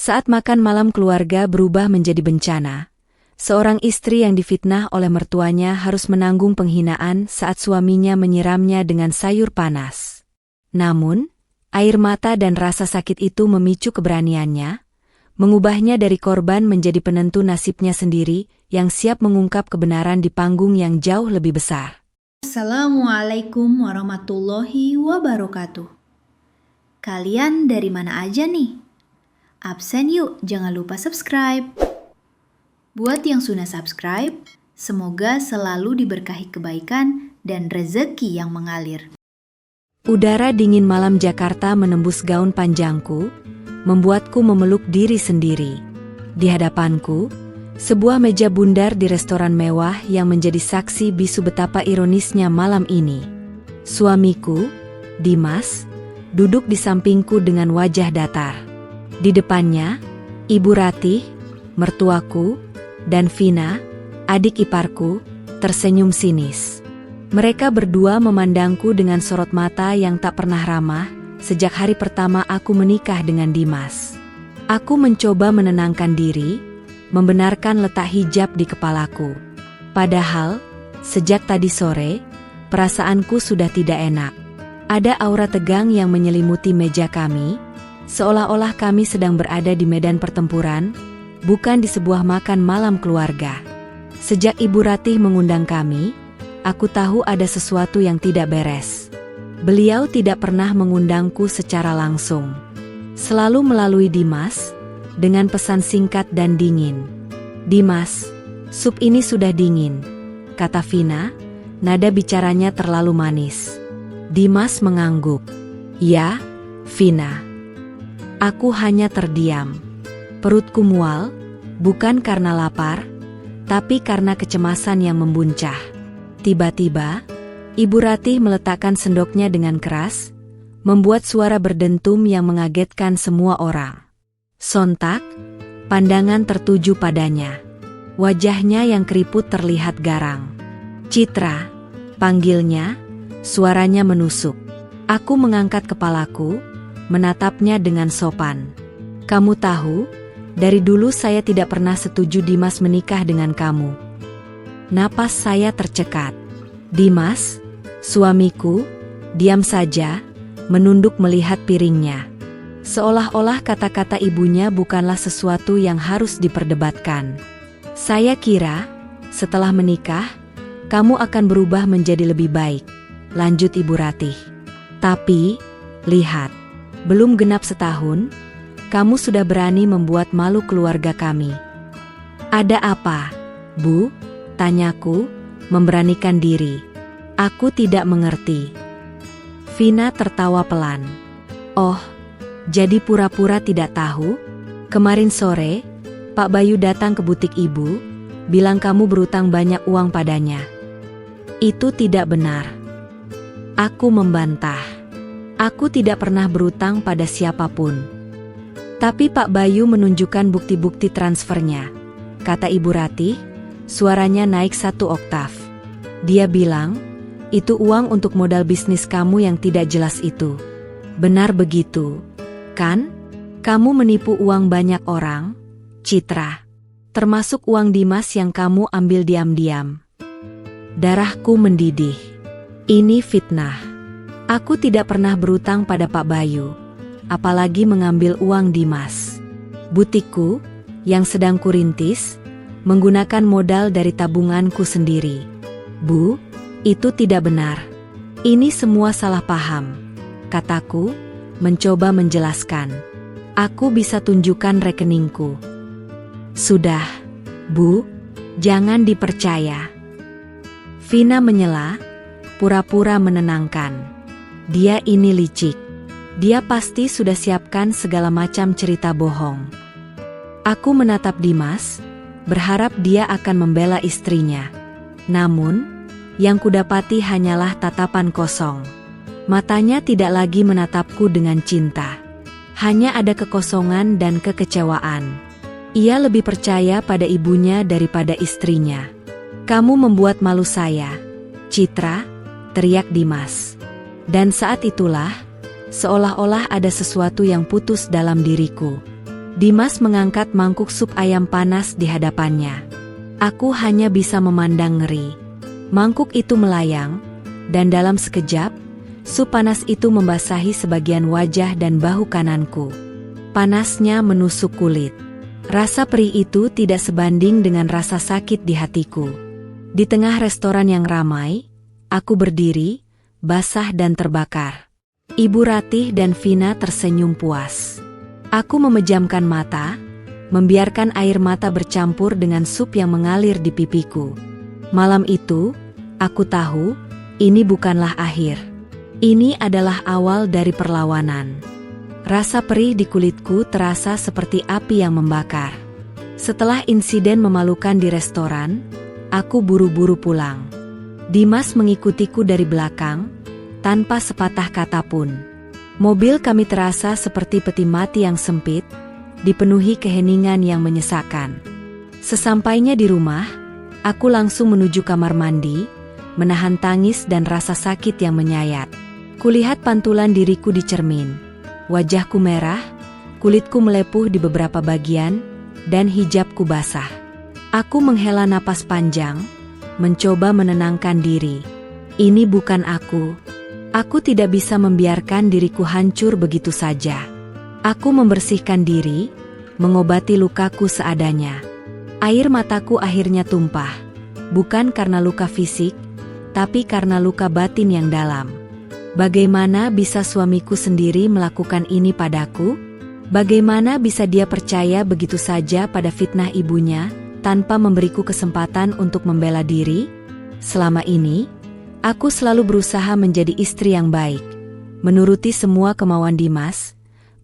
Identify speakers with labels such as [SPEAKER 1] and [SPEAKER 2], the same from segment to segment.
[SPEAKER 1] Saat makan malam keluarga berubah menjadi bencana. Seorang istri yang difitnah oleh mertuanya harus menanggung penghinaan saat suaminya menyiramnya dengan sayur panas. Namun, air mata dan rasa sakit itu memicu keberaniannya, mengubahnya dari korban menjadi penentu nasibnya sendiri yang siap mengungkap kebenaran di panggung yang jauh lebih besar.
[SPEAKER 2] Assalamualaikum warahmatullahi wabarakatuh. Kalian dari mana aja nih? Absen yuk, jangan lupa subscribe. Buat yang sudah subscribe, semoga selalu diberkahi kebaikan dan rezeki yang mengalir.
[SPEAKER 1] Udara dingin malam Jakarta menembus gaun panjangku, membuatku memeluk diri sendiri. Di hadapanku, sebuah meja bundar di restoran mewah yang menjadi saksi bisu betapa ironisnya malam ini. Suamiku, Dimas, duduk di sampingku dengan wajah datar. Di depannya, Ibu Ratih, mertuaku, dan Vina, adik iparku, tersenyum sinis. Mereka berdua memandangku dengan sorot mata yang tak pernah ramah sejak hari pertama aku menikah dengan Dimas. Aku mencoba menenangkan diri, membenarkan letak hijab di kepalaku. Padahal, sejak tadi sore, perasaanku sudah tidak enak. Ada aura tegang yang menyelimuti meja kami, seolah-olah kami sedang berada di medan pertempuran, bukan di sebuah makan malam keluarga. Sejak Ibu Ratih mengundang kami, aku tahu ada sesuatu yang tidak beres. Beliau tidak pernah mengundangku secara langsung. Selalu melalui Dimas, dengan pesan singkat dan dingin. "Dimas, sup ini sudah dingin," kata Vina, nada bicaranya terlalu manis. Dimas mengangguk. "Ya, Vina." Aku hanya terdiam. Perutku mual, bukan karena lapar, tapi karena kecemasan yang membuncah. Tiba-tiba, Ibu Ratih meletakkan sendoknya dengan keras, membuat suara berdentum yang mengagetkan semua orang. Sontak, pandangan tertuju padanya. Wajahnya yang keriput terlihat garang. "Citra," panggilnya, suaranya menusuk. Aku mengangkat kepalaku, menatapnya dengan sopan. "Kamu tahu, dari dulu saya tidak pernah setuju Dimas menikah dengan kamu." Napas saya tercekat. Dimas, suamiku, diam saja, menunduk melihat piringnya. Seolah-olah kata-kata ibunya bukanlah sesuatu yang harus diperdebatkan. "Saya kira, setelah menikah, kamu akan berubah menjadi lebih baik," lanjut Ibu Ratih. "Tapi, lihat, belum genap setahun, kamu sudah berani membuat malu keluarga kami." "Ada apa, Bu?" tanyaku, memberanikan diri. "Aku tidak mengerti." Vina tertawa pelan. "Oh, jadi pura-pura tidak tahu? Kemarin sore, Pak Bayu datang ke butik ibu, bilang kamu berutang banyak uang padanya." "Itu tidak benar." Aku membantah. "Aku tidak pernah berutang pada siapapun." "Tapi Pak Bayu menunjukkan bukti-bukti transfernya," kata Ibu Ratih, suaranya naik 1 oktav. "Dia bilang, itu uang untuk modal bisnis kamu yang tidak jelas itu." "Benar begitu, kan? Kamu menipu uang banyak orang, Citra. Termasuk uang Dimas yang kamu ambil diam-diam." Darahku mendidih. Ini fitnah. Aku tidak pernah berutang pada Pak Bayu, apalagi mengambil uang Dimas. Butikku, yang sedang kurintis, menggunakan modal dari tabunganku sendiri. "Bu, itu tidak benar. Ini semua salah paham," kataku, mencoba menjelaskan. "Aku bisa tunjukkan rekeningku." "Sudah, Bu, jangan dipercaya." Vina menyela, pura-pura menenangkan. "Dia ini licik. Dia pasti sudah siapkan segala macam cerita bohong." Aku menatap Dimas, berharap dia akan membela istrinya. Namun, yang kudapati hanyalah tatapan kosong. Matanya tidak lagi menatapku dengan cinta. Hanya ada kekosongan dan kekecewaan. Ia lebih percaya pada ibunya daripada istrinya. "Kamu membuat malu saya, Citra," teriak Dimas. Dan saat itulah, seolah-olah ada sesuatu yang putus dalam diriku. Dimas mengangkat mangkuk sup ayam panas di hadapannya. Aku hanya bisa memandang ngeri. Mangkuk itu melayang, dan dalam sekejap, sup panas itu membasahi sebagian wajah dan bahu kananku. Panasnya menusuk kulit. Rasa perih itu tidak sebanding dengan rasa sakit di hatiku. Di tengah restoran yang ramai, aku berdiri, basah dan terbakar. Ibu Ratih dan Vina tersenyum puas. Aku memejamkan mata, membiarkan air mata bercampur dengan sup yang mengalir di pipiku. Malam itu, aku tahu, ini bukanlah akhir. Ini adalah awal dari perlawanan. Rasa perih di kulitku terasa seperti api yang membakar. Setelah insiden memalukan di restoran, aku buru-buru pulang. Dimas mengikutiku dari belakang, tanpa sepatah kata pun. Mobil kami terasa seperti peti mati yang sempit, dipenuhi keheningan yang menyesakkan. Sesampainya di rumah, aku langsung menuju kamar mandi, menahan tangis dan rasa sakit yang menyayat. Kulihat pantulan diriku di cermin. Wajahku merah, kulitku melepuh di beberapa bagian, dan hijabku basah. Aku menghela napas panjang, mencoba menenangkan diri. Ini bukan aku. Aku tidak bisa membiarkan diriku hancur begitu saja. Aku membersihkan diri, mengobati lukaku seadanya. Air mataku akhirnya tumpah, bukan karena luka fisik, tapi karena luka batin yang dalam. Bagaimana bisa suamiku sendiri melakukan ini padaku? Bagaimana bisa dia percaya begitu saja pada fitnah ibunya, tanpa memberiku kesempatan untuk membela diri? Selama ini, aku selalu berusaha menjadi istri yang baik, menuruti semua kemauan Dimas,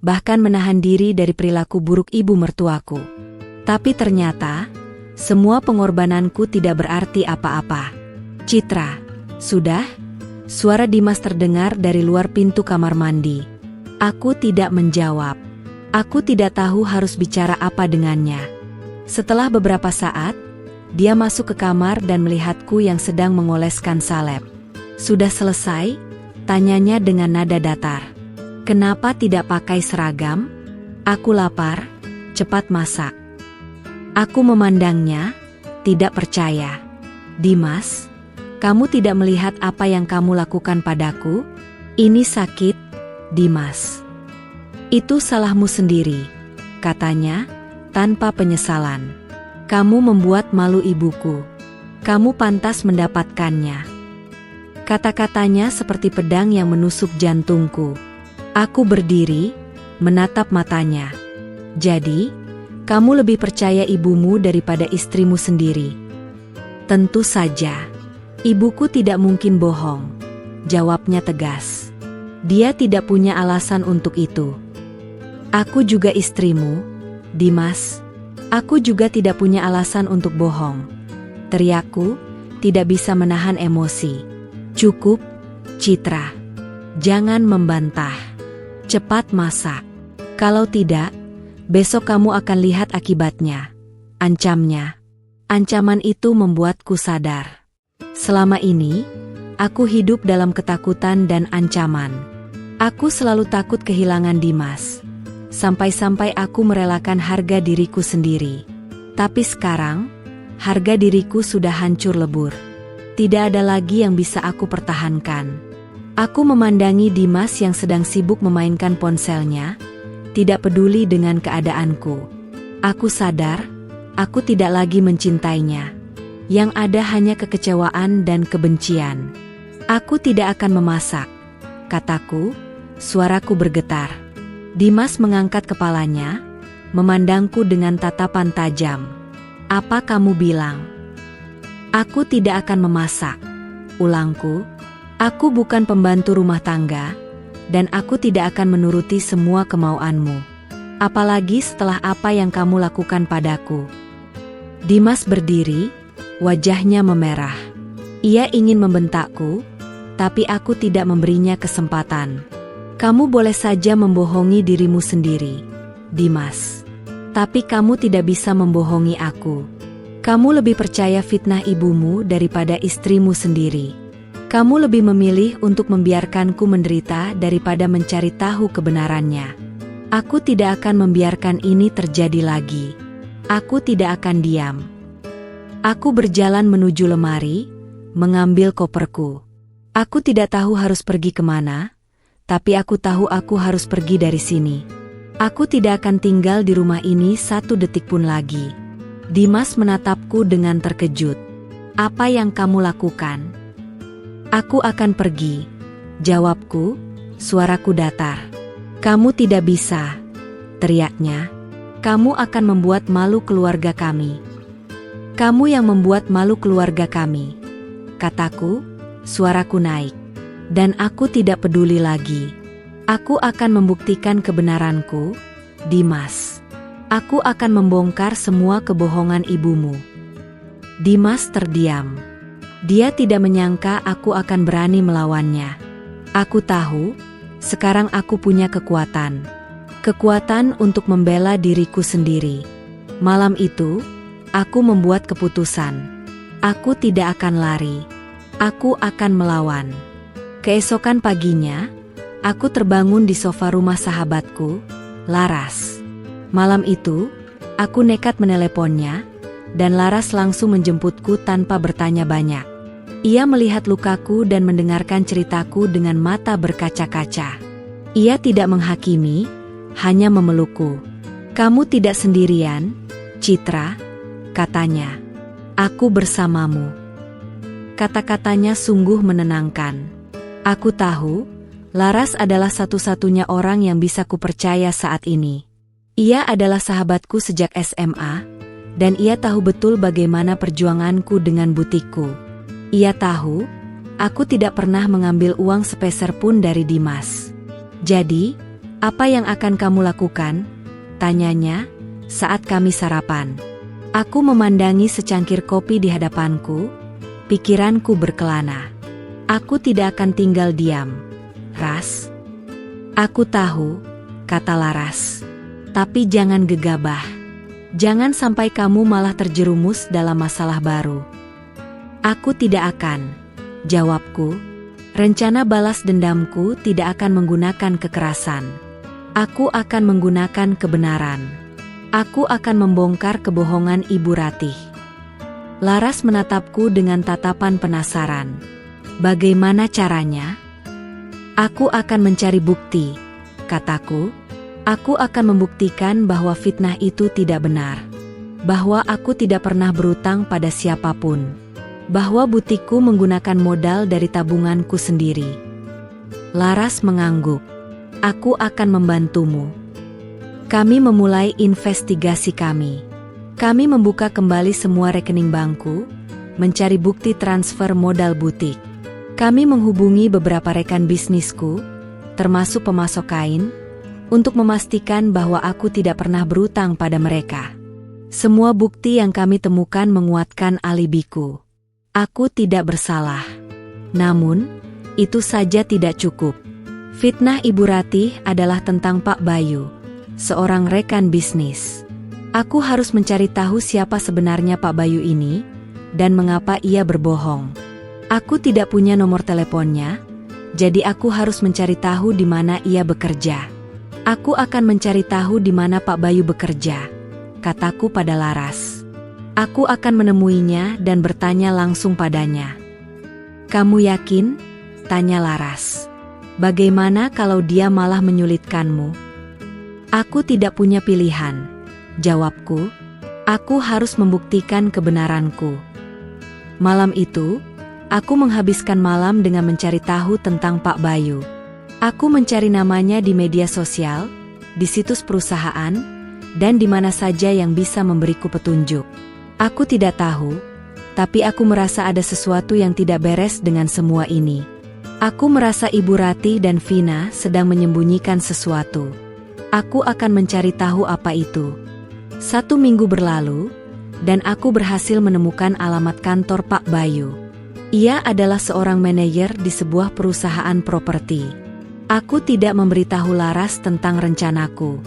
[SPEAKER 1] bahkan menahan diri dari perilaku buruk ibu mertuaku. Tapi ternyata, semua pengorbananku tidak berarti apa-apa. Citra, sudah? Suara Dimas terdengar dari luar pintu kamar mandi. Aku tidak menjawab. Aku tidak tahu harus bicara apa dengannya. Setelah beberapa saat, dia masuk ke kamar dan melihatku yang sedang mengoleskan salep. Sudah selesai? Tanyanya dengan nada datar. Kenapa tidak pakai seragam? Aku lapar, cepat masak. Aku memandangnya, tidak percaya. Dimas, kamu tidak melihat apa yang kamu lakukan padaku? Ini sakit, Dimas. Itu salahmu sendiri, katanya, tanpa penyesalan. Kamu membuat malu ibuku. Kamu pantas mendapatkannya. Kata-katanya seperti pedang yang menusuk jantungku. Aku berdiri, menatap matanya. Jadi, kamu lebih percaya ibumu daripada istrimu sendiri? Tentu saja. Ibuku tidak mungkin bohong, jawabnya tegas. Dia tidak punya alasan untuk itu. Aku juga istrimu, Dimas. Aku juga tidak punya alasan untuk bohong. Teriakku, tidak bisa menahan emosi. Cukup, Citra. Jangan membantah. Cepat masak. Kalau tidak, besok kamu akan lihat akibatnya. Ancamnya. Ancaman itu membuatku sadar. Selama ini, aku hidup dalam ketakutan dan ancaman. Aku selalu takut kehilangan Dimas. Sampai-sampai aku merelakan harga diriku sendiri. Tapi sekarang, harga diriku sudah hancur lebur. Tidak ada lagi yang bisa aku pertahankan. Aku memandangi Dimas yang sedang sibuk memainkan ponselnya, tidak peduli dengan keadaanku. Aku sadar, aku tidak lagi mencintainya. Yang ada hanya kekecewaan dan kebencian. Aku tidak akan memasak, kataku, suaraku bergetar. Dimas mengangkat kepalanya, memandangku dengan tatapan tajam. Apa kamu bilang? Aku tidak akan memasak, ulangku. Aku bukan pembantu rumah tangga, dan aku tidak akan menuruti semua kemauanmu. Apalagi setelah apa yang kamu lakukan padaku. Dimas berdiri, wajahnya memerah. Ia ingin membentakku, tapi aku tidak memberinya kesempatan. Kamu boleh saja membohongi dirimu sendiri, Dimas. Tapi kamu tidak bisa membohongi aku. Kamu lebih percaya fitnah ibumu daripada istrimu sendiri. Kamu lebih memilih untuk membiarkanku menderita daripada mencari tahu kebenarannya. Aku tidak akan membiarkan ini terjadi lagi. Aku tidak akan diam. Aku berjalan menuju lemari, mengambil koperku. Aku tidak tahu harus pergi kemana, tapi aku tahu aku harus pergi dari sini. Aku tidak akan tinggal di rumah ini 1 detik pun lagi. Dimas menatapku dengan terkejut. Apa yang kamu lakukan? Aku akan pergi, jawabku, suaraku datar. Kamu tidak bisa, teriaknya. Kamu akan membuat malu keluarga kami. Kamu yang membuat malu keluarga kami, kataku, suaraku naik. Dan aku tidak peduli lagi. Aku akan membuktikan kebenaranku, Dimas. Aku akan membongkar semua kebohongan ibumu. Dimas terdiam. Dia tidak menyangka aku akan berani melawannya. Aku tahu, sekarang aku punya kekuatan. Kekuatan untuk membela diriku sendiri. Malam itu, aku membuat keputusan. Aku tidak akan lari. Aku akan melawan. Keesokan paginya, aku terbangun di sofa rumah sahabatku, Laras. Malam itu, aku nekat meneleponnya, dan Laras langsung menjemputku tanpa bertanya banyak. Ia melihat lukaku dan mendengarkan ceritaku dengan mata berkaca-kaca. Ia tidak menghakimi, hanya memelukku. Kamu tidak sendirian, Citra, katanya. Aku bersamamu. Kata-katanya sungguh menenangkan. Aku tahu, Laras adalah satu-satunya orang yang bisa kupercaya saat ini. Ia adalah sahabatku sejak SMA, dan ia tahu betul bagaimana perjuanganku dengan butikku. Ia tahu, aku tidak pernah mengambil uang sepeser pun dari Dimas. Jadi, apa yang akan kamu lakukan? Tanyanya, saat kami sarapan. Aku memandangi secangkir kopi di hadapanku, pikiranku berkelana. Aku tidak akan tinggal diam, Ras. Aku tahu, kata Laras. Tapi jangan gegabah. Jangan sampai kamu malah terjerumus dalam masalah baru. Aku tidak akan, jawabku. Rencana balas dendamku tidak akan menggunakan kekerasan. Aku akan menggunakan kebenaran. Aku akan membongkar kebohongan Ibu Ratih. Laras menatapku dengan tatapan penasaran. Bagaimana caranya? Aku akan mencari bukti, kataku. Aku akan membuktikan bahwa fitnah itu tidak benar. Bahwa aku tidak pernah berutang pada siapapun. Bahwa butikku menggunakan modal dari tabunganku sendiri. Laras mengangguk. Aku akan membantumu. Kami memulai investigasi kami. Kami membuka kembali semua rekening bankku, mencari bukti transfer modal butik. Kami menghubungi beberapa rekan bisnisku, termasuk pemasok kain, untuk memastikan bahwa aku tidak pernah berutang pada mereka. Semua bukti yang kami temukan menguatkan alibiku. Aku tidak bersalah. Namun, itu saja tidak cukup. Fitnah Ibu Ratih adalah tentang Pak Bayu, seorang rekan bisnis. Aku harus mencari tahu siapa sebenarnya Pak Bayu ini, dan mengapa ia berbohong. Aku tidak punya nomor teleponnya, jadi aku harus mencari tahu di mana ia bekerja. Aku akan mencari tahu di mana Pak Bayu bekerja, kataku pada Laras. Aku akan menemuinya dan bertanya langsung padanya. Kamu yakin? Tanya Laras. Bagaimana kalau dia malah menyulitkanmu? Aku tidak punya pilihan, jawabku. Aku harus membuktikan kebenaranku. Malam itu, aku menghabiskan malam dengan mencari tahu tentang Pak Bayu. Aku mencari namanya di media sosial, di situs perusahaan, dan di mana saja yang bisa memberiku petunjuk. Aku tidak tahu, tapi aku merasa ada sesuatu yang tidak beres dengan semua ini. Aku merasa Ibu Ratih dan Vina sedang menyembunyikan sesuatu. Aku akan mencari tahu apa itu. 1 minggu berlalu, dan aku berhasil menemukan alamat kantor Pak Bayu. Ia adalah seorang manajer di sebuah perusahaan properti. Aku tidak memberitahu Laras tentang rencanaku.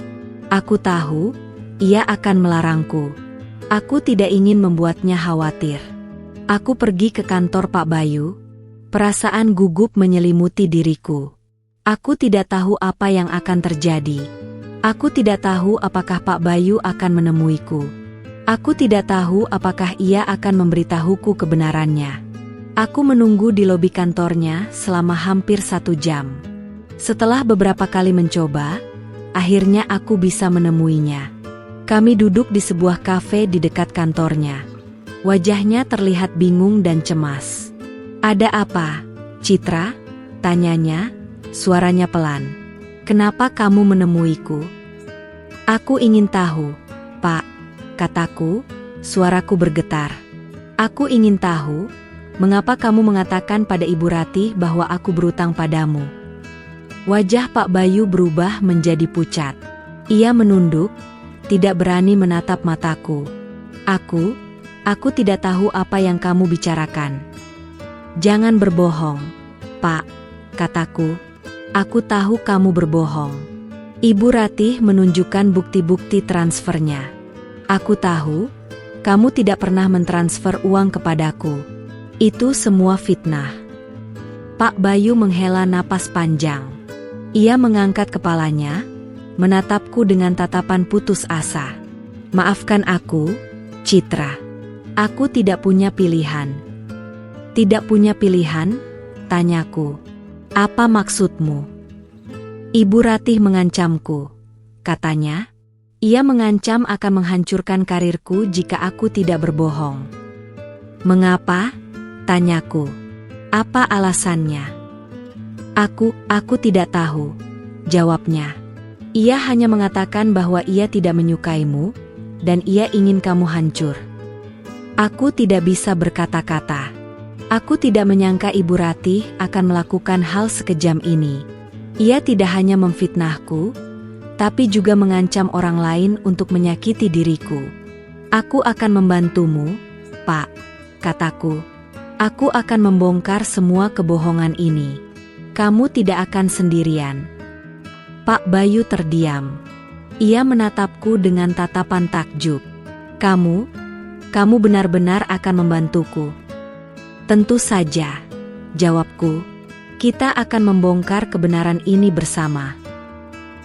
[SPEAKER 1] Aku tahu, ia akan melarangku. Aku tidak ingin membuatnya khawatir. Aku pergi ke kantor Pak Bayu. Perasaan gugup menyelimuti diriku. Aku tidak tahu apa yang akan terjadi. Aku tidak tahu apakah Pak Bayu akan menemuiku. Aku tidak tahu apakah ia akan memberitahuku kebenarannya. Aku menunggu di lobi kantornya selama hampir 1 jam. Setelah beberapa kali mencoba, akhirnya aku bisa menemuinya. Kami duduk di sebuah kafe di dekat kantornya. Wajahnya terlihat bingung dan cemas. "Ada apa, Citra?" tanyanya, suaranya pelan. "Kenapa kamu menemuiku?" "Aku ingin tahu, Pak," kataku, suaraku bergetar. "Aku ingin tahu, mengapa kamu mengatakan pada Ibu Ratih bahwa aku berutang padamu?" Wajah Pak Bayu berubah menjadi pucat. Ia menunduk, tidak berani menatap mataku. Aku tidak tahu apa yang kamu bicarakan." "Jangan berbohong, Pak," kataku. "Aku tahu kamu berbohong." Ibu Ratih menunjukkan bukti-bukti transfernya. "Aku tahu, kamu tidak pernah mentransfer uang kepadaku. Itu semua fitnah." Pak Bayu menghela napas panjang. Ia mengangkat kepalanya, menatapku dengan tatapan putus asa. "Maafkan aku, Citra. Aku tidak punya pilihan." "Tidak punya pilihan?" tanyaku. "Apa maksudmu?" "Ibu Ratih mengancamku," katanya. "Ia mengancam akan menghancurkan karirku jika aku tidak berbohong." "Mengapa?" tanyaku. "Apa alasannya?" Aku tidak tahu," jawabnya. "Ia hanya mengatakan bahwa ia tidak menyukaimu, dan ia ingin kamu hancur." Aku tidak bisa berkata-kata. Aku tidak menyangka Ibu Ratih akan melakukan hal sekejam ini. Ia tidak hanya memfitnahku, tapi juga mengancam orang lain untuk menyakiti diriku. "Aku akan membantumu, Pak," kataku. "Aku akan membongkar semua kebohongan ini. Kamu tidak akan sendirian." Pak Bayu terdiam. Ia menatapku dengan tatapan takjub. Kamu benar-benar akan membantuku?" "Tentu saja," jawabku. "Kita akan membongkar kebenaran ini bersama."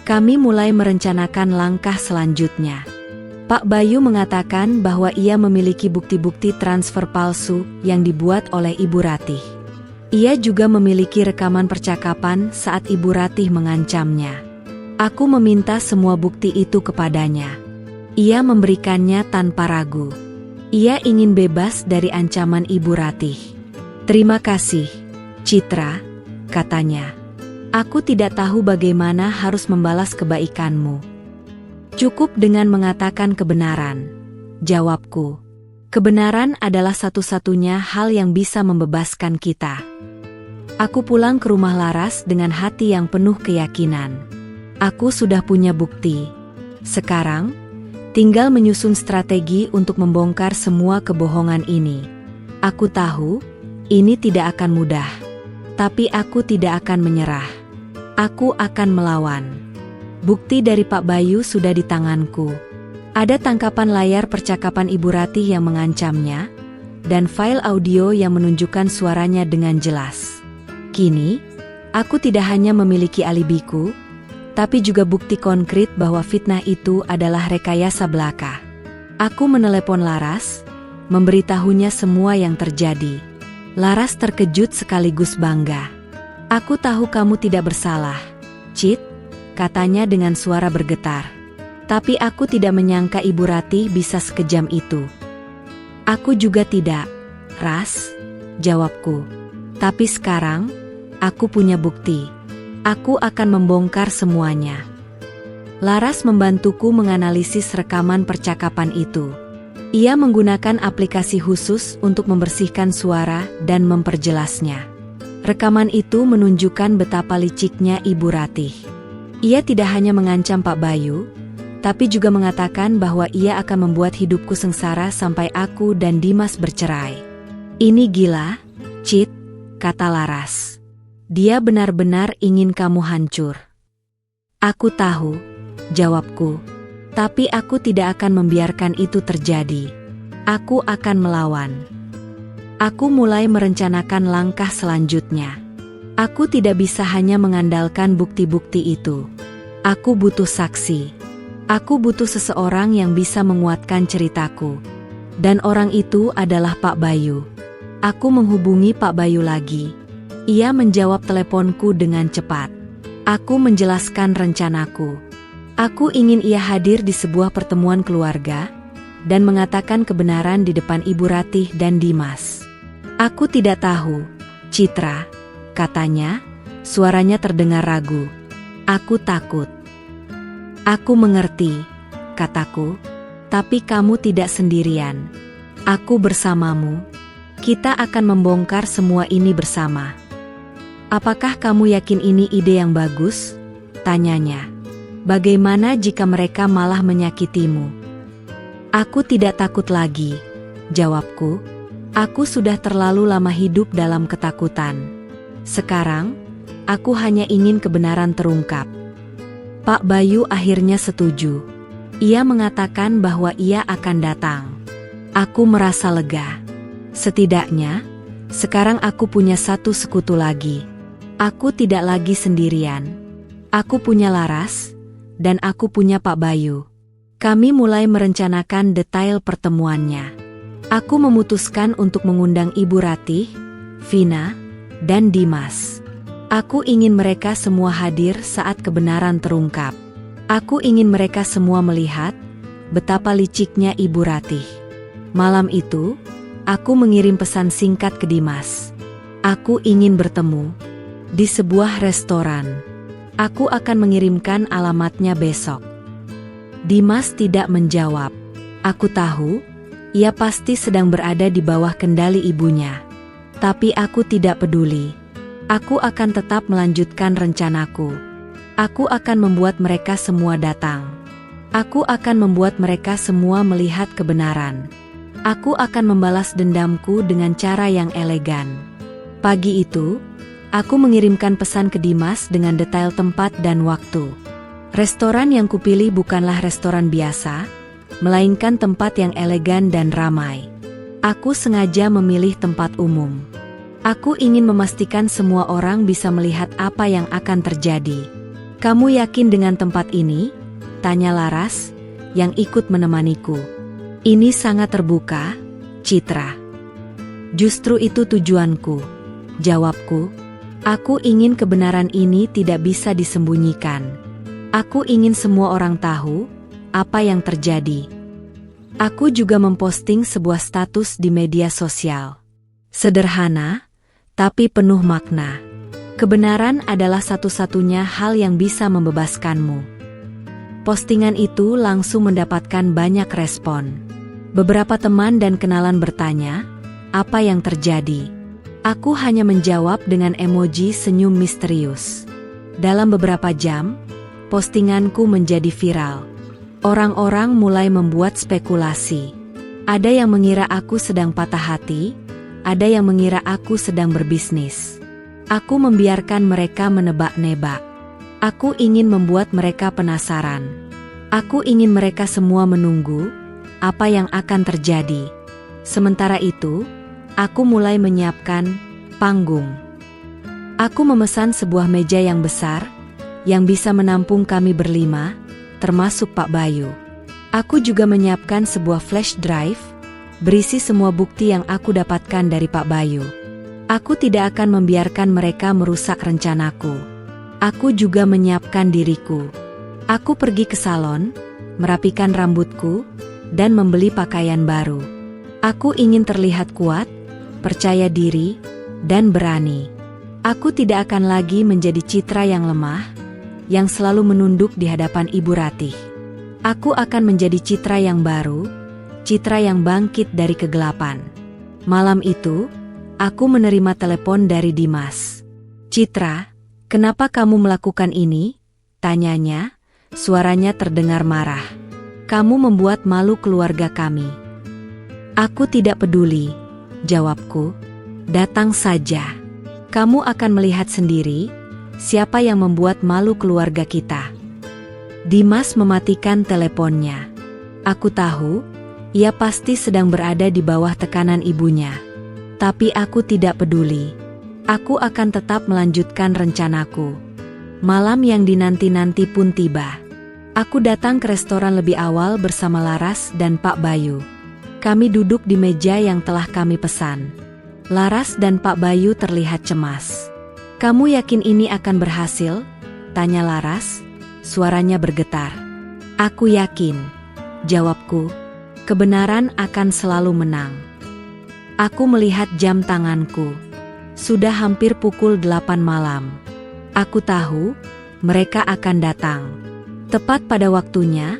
[SPEAKER 1] Kami mulai merencanakan langkah selanjutnya. Pak Bayu mengatakan bahwa ia memiliki bukti-bukti transfer palsu yang dibuat oleh Ibu Ratih. Ia juga memiliki rekaman percakapan saat Ibu Ratih mengancamnya. Aku meminta semua bukti itu kepadanya. Ia memberikannya tanpa ragu. Ia ingin bebas dari ancaman Ibu Ratih. "Terima kasih, Citra," katanya. "Aku tidak tahu bagaimana harus membalas kebaikanmu." "Cukup dengan mengatakan kebenaran," jawabku. "Kebenaran adalah satu-satunya hal yang bisa membebaskan kita." Aku pulang ke rumah Laras dengan hati yang penuh keyakinan. Aku sudah punya bukti. Sekarang, tinggal menyusun strategi untuk membongkar semua kebohongan ini. Aku tahu, ini tidak akan mudah. Tapi aku tidak akan menyerah. Aku akan melawan. Bukti dari Pak Bayu sudah di tanganku. Ada tangkapan layar percakapan Ibu Ratih yang mengancamnya, dan file audio yang menunjukkan suaranya dengan jelas. Kini, aku tidak hanya memiliki alibiku, tapi juga bukti konkret bahwa fitnah itu adalah rekayasa belaka. Aku menelepon Laras, memberitahunya semua yang terjadi. Laras terkejut sekaligus bangga. "Aku tahu kamu tidak bersalah, Cit," katanya dengan suara bergetar. "Tapi aku tidak menyangka Ibu Ratih bisa sekejam itu." "Aku juga tidak, Ras," jawabku. "Tapi sekarang, aku punya bukti. Aku akan membongkar semuanya." Laras membantuku menganalisis rekaman percakapan itu. Ia menggunakan aplikasi khusus untuk membersihkan suara dan memperjelasnya. Rekaman itu menunjukkan betapa liciknya Ibu Ratih. Ia tidak hanya mengancam Pak Bayu, tapi juga mengatakan bahwa ia akan membuat hidupku sengsara sampai aku dan Dimas bercerai. "Ini gila, Cit," kata Laras. "Dia benar-benar ingin kamu hancur." "Aku tahu," jawabku. "Tapi aku tidak akan membiarkan itu terjadi. Aku akan melawan." Aku mulai merencanakan langkah selanjutnya. Aku tidak bisa hanya mengandalkan bukti-bukti itu. Aku butuh saksi. Aku butuh seseorang yang bisa menguatkan ceritaku. Dan orang itu adalah Pak Bayu. Aku menghubungi Pak Bayu lagi. Ia menjawab teleponku dengan cepat. Aku menjelaskan rencanaku. Aku ingin ia hadir di sebuah pertemuan keluarga dan mengatakan kebenaran di depan Ibu Ratih dan Dimas. Aku tidak tahu, Citra, katanya, suaranya terdengar ragu. Aku takut. Aku mengerti, kataku, tapi kamu tidak sendirian. Aku bersamamu. Kita akan membongkar semua ini bersama. Apakah kamu yakin ini ide yang bagus? Tanyanya. Bagaimana jika mereka malah menyakitimu? Aku tidak takut lagi, jawabku. Aku sudah terlalu lama hidup dalam ketakutan. Sekarang, aku hanya ingin kebenaran terungkap. Pak Bayu akhirnya setuju. Ia mengatakan bahwa ia akan datang. Aku merasa lega. Setidaknya, sekarang aku punya satu sekutu lagi. Aku tidak lagi sendirian. Aku punya Laras, dan aku punya Pak Bayu. Kami mulai merencanakan detail pertemuannya. Aku memutuskan untuk mengundang Ibu Ratih, Vina, dan Dimas. Aku ingin mereka semua hadir saat kebenaran terungkap. Aku ingin mereka semua melihat betapa liciknya Ibu Ratih. Malam itu, aku mengirim pesan singkat ke Dimas. Aku ingin bertemu di sebuah restoran. Aku akan mengirimkan alamatnya besok. Dimas tidak menjawab. Aku tahu, ia pasti sedang berada di bawah kendali ibunya. Tapi aku tidak peduli. Aku akan tetap melanjutkan rencanaku. Aku akan membuat mereka semua datang. Aku akan membuat mereka semua melihat kebenaran. Aku akan membalas dendamku dengan cara yang elegan. Pagi itu, aku mengirimkan pesan ke Dimas dengan detail tempat dan waktu. Restoran yang kupilih bukanlah restoran biasa, melainkan tempat yang elegan dan ramai. Aku sengaja memilih tempat umum. Aku ingin memastikan semua orang bisa melihat apa yang akan terjadi. Kamu yakin dengan tempat ini? Tanya Laras, yang ikut menemaniku. Ini sangat terbuka, Citra. Justru itu tujuanku, jawabku. Aku ingin kebenaran ini tidak bisa disembunyikan. Aku ingin semua orang tahu apa yang terjadi. Aku juga memposting sebuah status di media sosial. Sederhana, tapi penuh makna. Kebenaran adalah satu-satunya hal yang bisa membebaskanmu. Postingan itu langsung mendapatkan banyak respon. Beberapa teman dan kenalan bertanya, apa yang terjadi? Aku hanya menjawab dengan emoji senyum misterius. Dalam beberapa jam, postinganku menjadi viral. Orang-orang mulai membuat spekulasi. Ada yang mengira aku sedang patah hati, ada yang mengira aku sedang berbisnis. Aku membiarkan mereka menebak-nebak. Aku ingin membuat mereka penasaran. Aku ingin mereka semua menunggu apa yang akan terjadi. Sementara itu, aku mulai menyiapkan panggung. Aku memesan sebuah meja yang besar, yang bisa menampung kami berlima, termasuk Pak Bayu. Aku juga menyiapkan sebuah flash drive, berisi semua bukti yang aku dapatkan dari Pak Bayu. Aku tidak akan membiarkan mereka merusak rencanaku. Aku juga menyiapkan diriku. Aku pergi ke salon, merapikan rambutku, dan membeli pakaian baru. Aku ingin terlihat kuat, percaya diri, dan berani. Aku tidak akan lagi menjadi Citra yang lemah, yang selalu menunduk di hadapan Ibu Ratih. Aku akan menjadi Citra yang baru, Citra yang bangkit dari kegelapan. Malam itu, aku menerima telepon dari Dimas. Citra, kenapa kamu melakukan ini? Tanyanya, suaranya terdengar marah. Kamu membuat malu keluarga kami. Aku tidak peduli, jawabku. Datang saja. Kamu akan melihat sendiri siapa yang membuat malu keluarga kita. Dimas mematikan teleponnya. Aku tahu, ia pasti sedang berada di bawah tekanan ibunya. Tapi aku tidak peduli. Aku akan tetap melanjutkan rencanaku. Malam yang dinanti-nanti pun tiba. Aku datang ke restoran lebih awal bersama Laras dan Pak Bayu. Kami duduk di meja yang telah kami pesan. Laras dan Pak Bayu terlihat cemas. "Kamu yakin ini akan berhasil?" tanya Laras. Suaranya bergetar. "Aku yakin," jawabku. "Kebenaran akan selalu menang." Aku melihat jam tanganku. Sudah hampir pukul 8 malam. Aku tahu mereka akan datang. Tepat pada waktunya,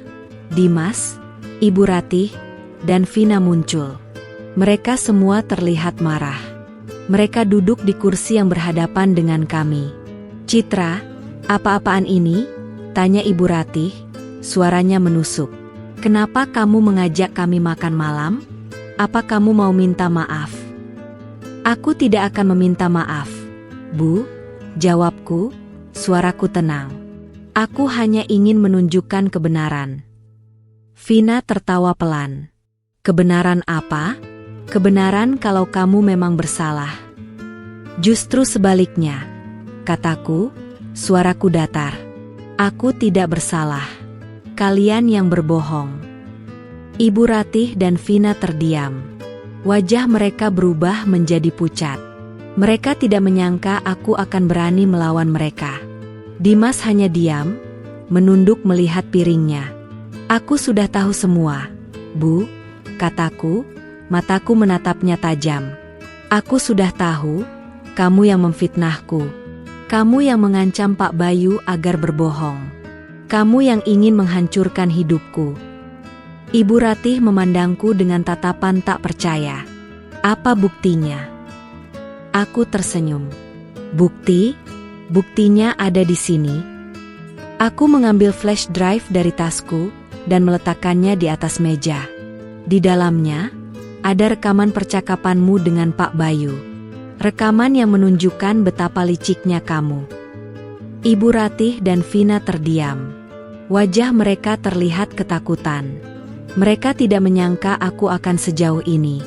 [SPEAKER 1] Dimas, Ibu Ratih, dan Vina muncul. Mereka semua terlihat marah. Mereka duduk di kursi yang berhadapan dengan kami. "Citra, apa-apaan ini?" tanya Ibu Ratih, suaranya menusuk. "Kenapa kamu mengajak kami makan malam? Apa kamu mau minta maaf?" "Aku tidak akan meminta maaf, Bu," jawabku, suaraku tenang. "Aku hanya ingin menunjukkan kebenaran." Vina tertawa pelan. "Kebenaran apa?" "Kebenaran kalau kamu memang bersalah." "Justru sebaliknya," kataku, suaraku datar. "Aku tidak bersalah. Kalian yang berbohong." Ibu Ratih dan Vina terdiam. Wajah mereka berubah menjadi pucat. Mereka tidak menyangka aku akan berani melawan mereka. Dimas hanya diam, menunduk melihat piringnya. "Aku sudah tahu semua, Bu," kataku, mataku menatapnya tajam. "Aku sudah tahu, kamu yang memfitnahku. Kamu yang mengancam Pak Bayu agar berbohong. Kamu yang ingin menghancurkan hidupku." Ibu Ratih memandangku dengan tatapan tak percaya. "Apa buktinya?" Aku tersenyum. "Bukti? Buktinya ada di sini." Aku mengambil flash drive dari tasku dan meletakkannya di atas meja. Di dalamnya, ada rekaman percakapanmu dengan Pak Bayu. Rekaman yang menunjukkan betapa liciknya kamu. Ibu Ratih dan Vina terdiam. Wajah mereka terlihat ketakutan. Mereka tidak menyangka aku akan sejauh ini.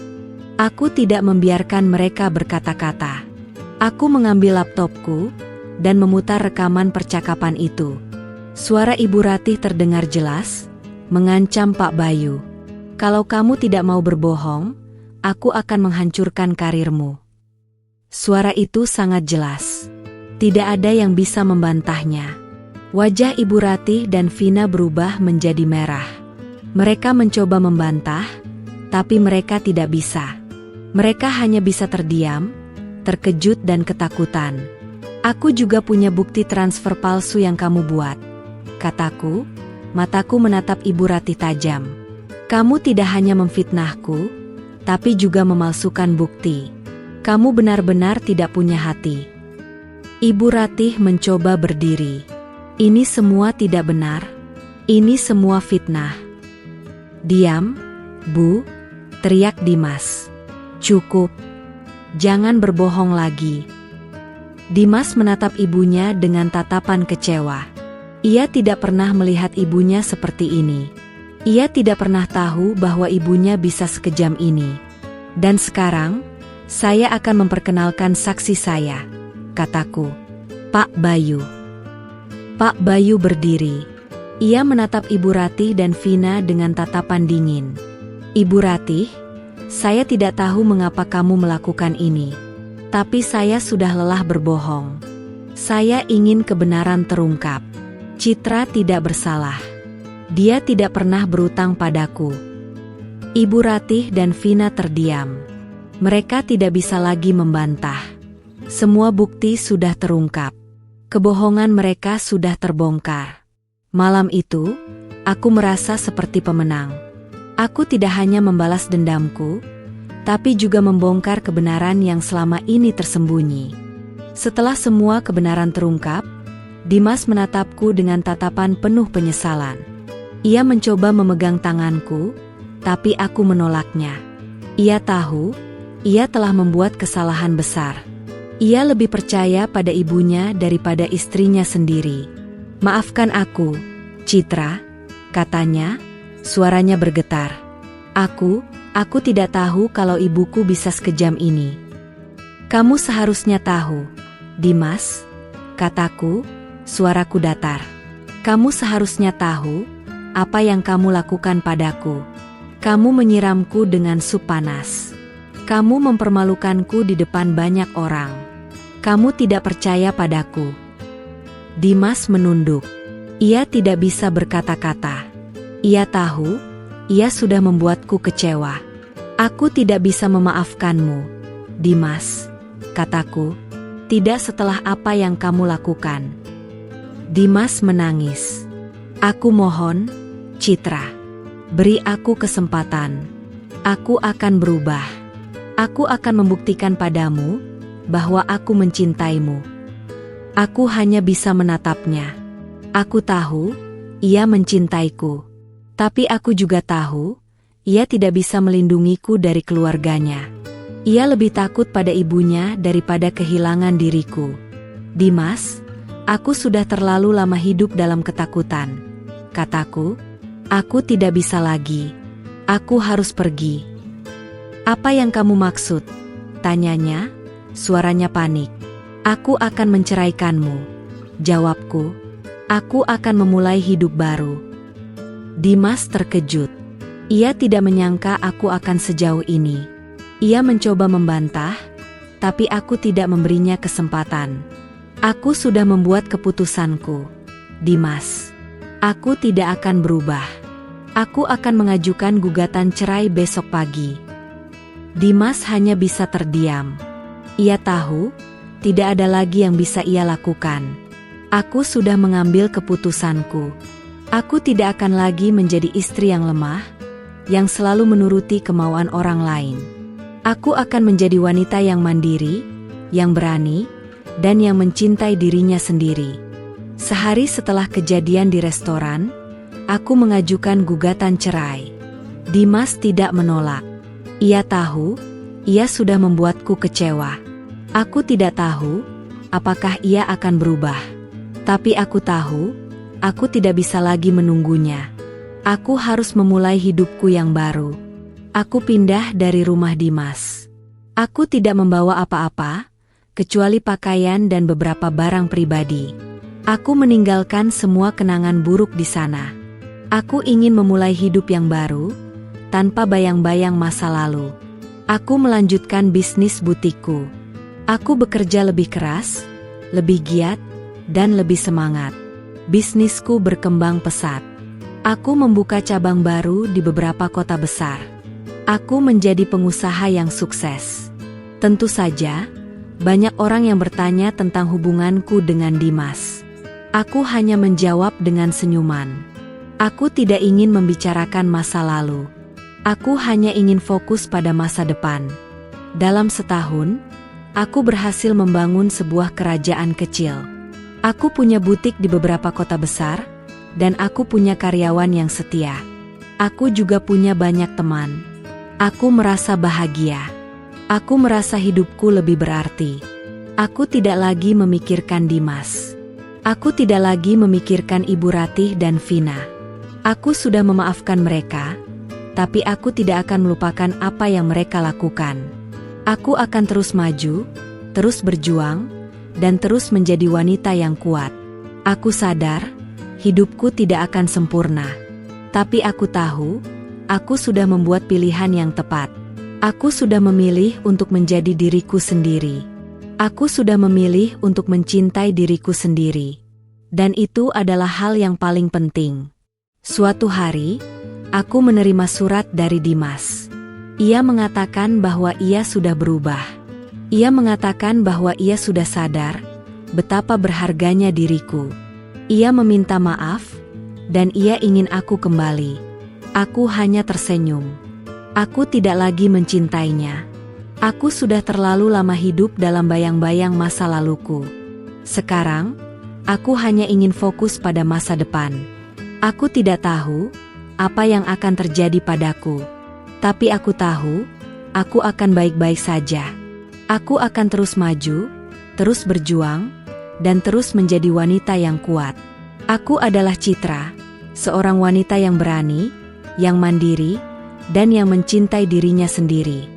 [SPEAKER 1] Aku tidak membiarkan mereka berkata-kata. Aku mengambil laptopku dan memutar rekaman percakapan itu. Suara Ibu Ratih terdengar jelas, mengancam Pak Bayu. "Kalau kamu tidak mau berbohong, aku akan menghancurkan karirmu." Suara itu sangat jelas. Tidak ada yang bisa membantahnya. Wajah Ibu Ratih dan Vina berubah menjadi merah. Mereka mencoba membantah, tapi mereka tidak bisa. Mereka hanya bisa terdiam, terkejut dan ketakutan. "Aku juga punya bukti transfer palsu yang kamu buat," kataku, mataku menatap Ibu Ratih tajam. "Kamu tidak hanya memfitnahku, tapi juga memalsukan bukti. Kamu benar-benar tidak punya hati." Ibu Ratih mencoba berdiri. "Ini semua tidak benar. Ini semua fitnah." "Diam, Bu," teriak Dimas. "Cukup. Jangan berbohong lagi." Dimas menatap ibunya dengan tatapan kecewa. Ia tidak pernah melihat ibunya seperti ini. Ia tidak pernah tahu bahwa ibunya bisa sekejam ini. "Dan sekarang, saya akan memperkenalkan saksi saya," kataku. "Pak Bayu." Pak Bayu berdiri. Ia menatap Ibu Ratih dan Vina dengan tatapan dingin. "Ibu Ratih, saya tidak tahu mengapa kamu melakukan ini. Tapi saya sudah lelah berbohong. Saya ingin kebenaran terungkap. Citra tidak bersalah. Dia tidak pernah berutang padaku." Ibu Ratih dan Vina terdiam. Mereka tidak bisa lagi membantah. Semua bukti sudah terungkap. Kebohongan mereka sudah terbongkar. Malam itu, aku merasa seperti pemenang. Aku tidak hanya membalas dendamku, tapi juga membongkar kebenaran yang selama ini tersembunyi. Setelah semua kebenaran terungkap, Dimas menatapku dengan tatapan penuh penyesalan. Ia mencoba memegang tanganku, tapi aku menolaknya. Ia tahu, ia telah membuat kesalahan besar. Ia lebih percaya pada ibunya daripada istrinya sendiri. "Maafkan aku, Citra," katanya, suaranya bergetar. Aku tidak tahu kalau ibuku bisa sekejam ini." "Kamu seharusnya tahu, Dimas," kataku, suaraku datar. Kamu seharusnya tahu apa yang kamu lakukan padaku. Kamu menyiramku dengan sup panas. Kamu mempermalukanku di depan banyak orang. Kamu tidak percaya padaku." Dimas menunduk. Ia tidak bisa berkata-kata. Ia tahu, ia sudah membuatku kecewa. "Aku tidak bisa memaafkanmu, Dimas," kataku. "Tidak setelah apa yang kamu lakukan." Dimas menangis. "Aku mohon, Citra. Beri aku kesempatan. Aku akan berubah. Aku akan membuktikan padamu bahwa aku mencintaimu." Aku hanya bisa menatapnya. Aku tahu, ia mencintaiku. Tapi aku juga tahu, ia tidak bisa melindungiku dari keluarganya. Ia lebih takut pada ibunya daripada kehilangan diriku. "Dimas, aku sudah terlalu lama hidup dalam ketakutan," kataku. "Aku tidak bisa lagi. Aku harus pergi." "Apa yang kamu maksud?" tanyanya, suaranya panik. "Aku akan menceraikanmu," jawabku. "Aku akan memulai hidup baru." Dimas terkejut. Ia tidak menyangka aku akan sejauh ini. Ia mencoba membantah, tapi aku tidak memberinya kesempatan. "Aku sudah membuat keputusanku, Dimas. Aku tidak akan berubah. Aku akan mengajukan gugatan cerai besok pagi." Dimas hanya bisa terdiam. Ia tahu, tidak ada lagi yang bisa ia lakukan. Aku sudah mengambil keputusanku. Aku tidak akan lagi menjadi istri yang lemah, yang selalu menuruti kemauan orang lain. Aku akan menjadi wanita yang mandiri, yang berani, dan yang mencintai dirinya sendiri. Sehari setelah kejadian di restoran, aku mengajukan gugatan cerai. Dimas tidak menolak. Ia tahu, ia sudah membuatku kecewa. Aku tidak tahu apakah ia akan berubah. Tapi aku tahu, aku tidak bisa lagi menunggunya. Aku harus memulai hidupku yang baru. Aku pindah dari rumah Dimas. Aku tidak membawa apa-apa, kecuali pakaian dan beberapa barang pribadi. Aku meninggalkan semua kenangan buruk di sana. Aku ingin memulai hidup yang baru, tanpa bayang-bayang masa lalu. Aku melanjutkan bisnis butikku. Aku bekerja lebih keras, lebih giat, dan lebih semangat. Bisnisku berkembang pesat. Aku membuka cabang baru di beberapa kota besar. Aku menjadi pengusaha yang sukses. Tentu saja, banyak orang yang bertanya tentang hubunganku dengan Dimas. Aku hanya menjawab dengan senyuman. Aku tidak ingin membicarakan masa lalu. Aku hanya ingin fokus pada masa depan. Dalam setahun, aku berhasil membangun sebuah kerajaan kecil. Aku punya butik di beberapa kota besar, dan aku punya karyawan yang setia. Aku juga punya banyak teman. Aku merasa bahagia. Aku merasa hidupku lebih berarti. Aku tidak lagi memikirkan Dimas. Aku tidak lagi memikirkan Ibu Ratih dan Vina. Aku sudah memaafkan mereka, tapi aku tidak akan melupakan apa yang mereka lakukan. Aku akan terus maju, terus berjuang, dan terus menjadi wanita yang kuat. Aku sadar, hidupku tidak akan sempurna. Tapi aku tahu, aku sudah membuat pilihan yang tepat. Aku sudah memilih untuk menjadi diriku sendiri. Aku sudah memilih untuk mencintai diriku sendiri. Dan itu adalah hal yang paling penting. Suatu hari, aku menerima surat dari Dimas. Ia mengatakan bahwa ia sudah berubah. Ia mengatakan bahwa ia sudah sadar betapa berharganya diriku. Ia meminta maaf, dan ia ingin aku kembali. Aku hanya tersenyum. Aku tidak lagi mencintainya. Aku sudah terlalu lama hidup dalam bayang-bayang masa laluku. Sekarang, aku hanya ingin fokus pada masa depan. Aku tidak tahu apa yang akan terjadi padaku. Tapi aku tahu, aku akan baik-baik saja. Aku akan terus maju, terus berjuang, dan terus menjadi wanita yang kuat. Aku adalah Citra, seorang wanita yang berani, yang mandiri, dan yang mencintai dirinya sendiri.